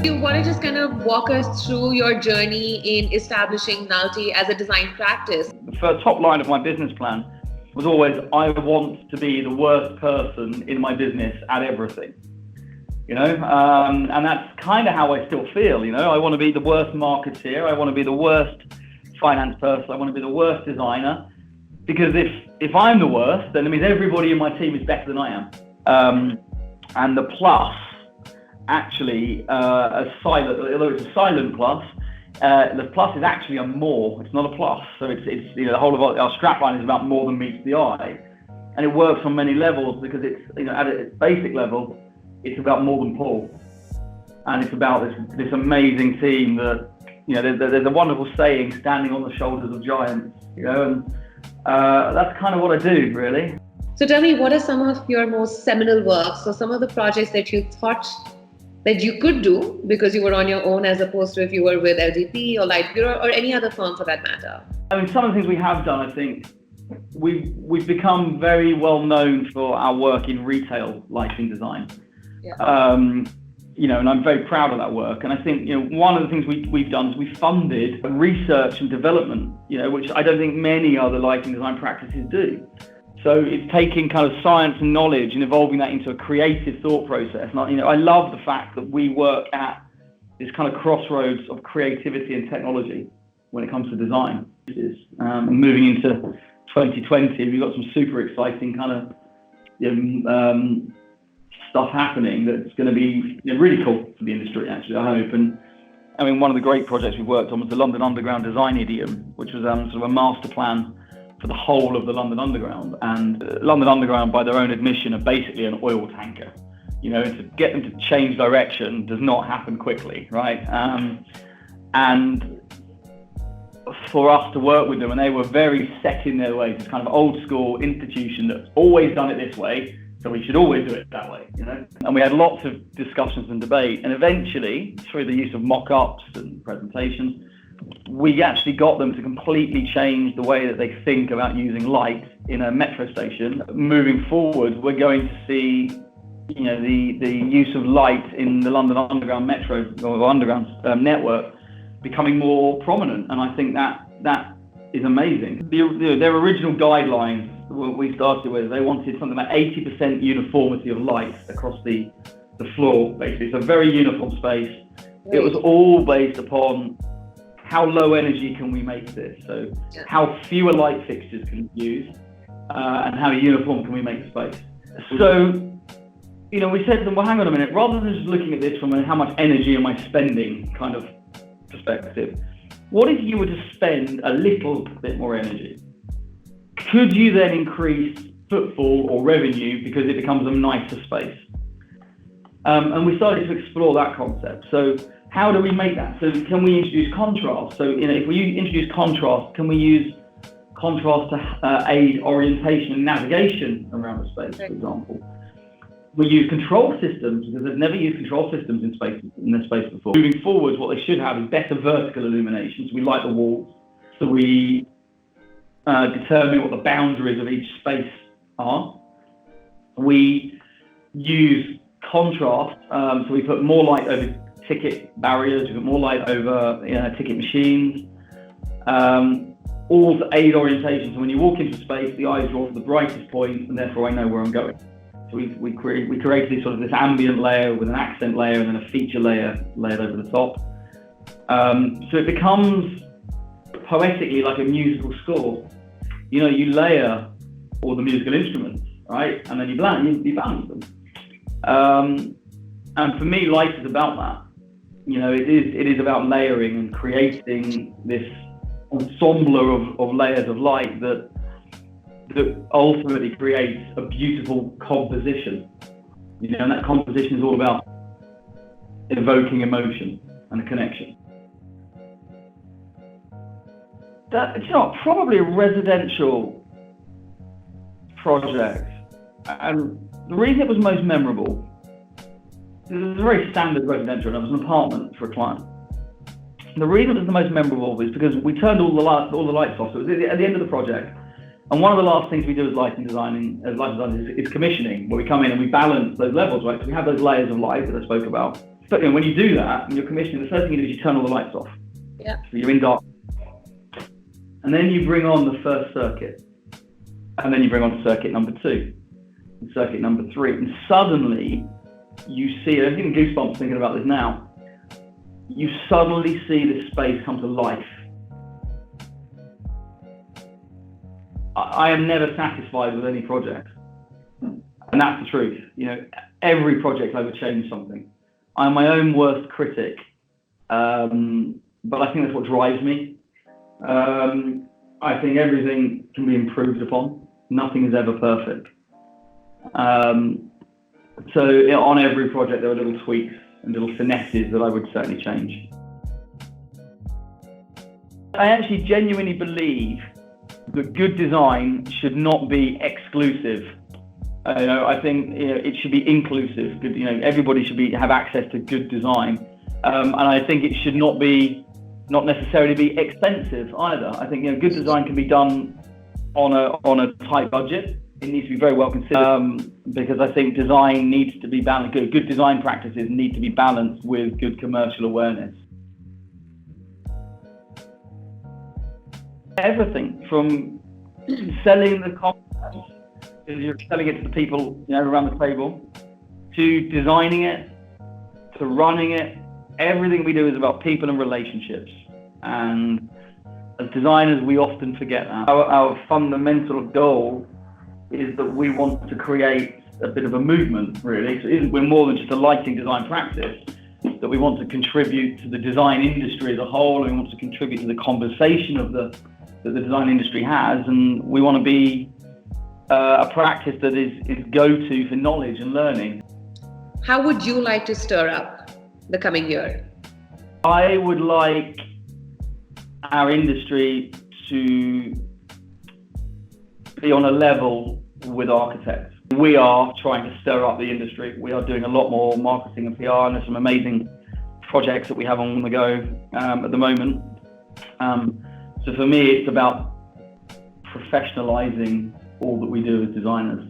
You want to just kind of walk us through your journey in establishing Nulty as a design practice? The first top line of my business plan was always, I want to be the worst person in my business at everything. And that's kind of how I still feel. I want to be the worst marketeer. I want to be the worst finance person. I want to be the worst designer. Because if I'm the worst, then it means everybody in my team is better than I am. And the plus, actually, although it's a silent plus, the plus is actually a more. It's not a plus. So it's the whole of our strapline is about more than meets the eye, and it works on many levels because it's at its basic level, it's about more than Paul, and it's about this amazing team that there's a wonderful saying, standing on the shoulders of giants, and that's kind of what I do, really. So tell me, what are some of your most seminal works, or some of the projects that you thought that you could do because you were on your own, as opposed to if you were with LDP or Light Bureau or any other firm for that matter? I mean, some of the things we have done, I think we've become very well known for our work in retail lighting design. Yeah. And I'm very proud of that work. And I think, one of the things we've done is we funded research and development, which I don't think many other lighting design practices do. So it's taking kind of science and knowledge and evolving that into a creative thought process. And I love the fact that we work at this kind of crossroads of creativity and technology when it comes to design. Moving into 2020, we've got some super exciting kind of stuff happening that's going to be really cool for the industry, actually, I hope. And I mean, one of the great projects we worked on was the London Underground Design Idiom, which was sort of a master plan for the whole of the London Underground. And London Underground, by their own admission, are basically an oil tanker. To get them to change direction does not happen quickly, right? And for us to work with them, and they were very set in their ways, this kind of old school institution that's always done it this way, so we should always do it that way, And we had lots of discussions and debate, and eventually, through the use of mock-ups and presentations, we actually got them to completely change the way that they think about using light in a metro station. Moving forward, we're going to see, the use of light in the London Underground metro or Underground network becoming more prominent, and I think that is amazing. Their original guidelines, what we started with, they wanted something like 80% uniformity of light across the floor, basically. It's a very uniform space. Right. It was all based upon how low energy can we make this? So how fewer light fixtures can we use, and how uniform can we make the space? So, we said to them, well, hang on a minute, rather than just looking at this from a how much energy am I spending kind of perspective, what if you were to spend a little bit more energy? Could you then increase footfall or revenue because it becomes a nicer space? And we started to explore that concept. So how do we make that? So can we introduce contrast? So if we introduce contrast, can we use contrast to aid orientation and navigation around the space, for example? We use control systems because they've never used control systems in this space before. Moving forward, what they should have is better vertical illumination. So we light the walls. So we determine what the boundaries of each space are. We use contrast. So we put more light over ticket barriers, we put more light over ticket machines, all to aid orientation. So when you walk into space, the eyes draw to the brightest point, and therefore I know where I'm going. So we created sort of this ambient layer with an accent layer and then a feature layer layered over the top. So it becomes poetically like a musical score. You layer all the musical instruments, right? And then you balance them. And for me, light is about that. It is about layering and creating this ensemble of layers of light that ultimately creates a beautiful composition. And that composition is all about evoking emotion and a connection. Probably a residential project. And the reason it was most memorable, it was a very standard residential, and it was an apartment for a client. The reason it was the most memorable is because we turned all the lights off. So it was at the end of the project. And one of the last things we do as lighting design is commissioning, where we come in and we balance those levels, right? So we have those layers of light that I spoke about. when you do that, and you're commissioning, the first thing you do is you turn all the lights off. Yeah. So you're in dark. And then you bring on the first circuit. And then you bring on circuit number 2, and circuit number 3. And suddenly, you see, I'm getting goosebumps thinking about this now, you suddenly see this space come to life. I am never satisfied with any project. And that's the truth. Every project I would change something. I'm my own worst critic, but I think that's what drives me. I think everything can be improved upon. Nothing is ever perfect. So on every project, there are little tweaks and little finesses that I would certainly change. I actually genuinely believe that good design should not be exclusive. I think it should be inclusive. Good, everybody should have access to good design, and I think it should not necessarily be expensive either. I think good design can be done on a tight budget. It needs to be very well considered, because I think design needs to be balanced. Good design practices need to be balanced with good commercial awareness. Everything from selling the concept, you're selling it to the people around the table, to designing it, to running it. Everything we do is about people and relationships. And as designers, we often forget that. Our fundamental goal is that we want to create a bit of a movement, really. So we're more than just a lighting design practice, that we want to contribute to the design industry as a whole, and we want to contribute to the conversation that the design industry has, and we want to be a practice that is go-to for knowledge and learning. How would you like to stir up the coming year? I would like our industry to be on a level with architects. We are trying to stir up the industry. We are doing a lot more marketing and PR, and there's some amazing projects that we have on the go at the moment. So for me, it's about professionalizing all that we do as designers.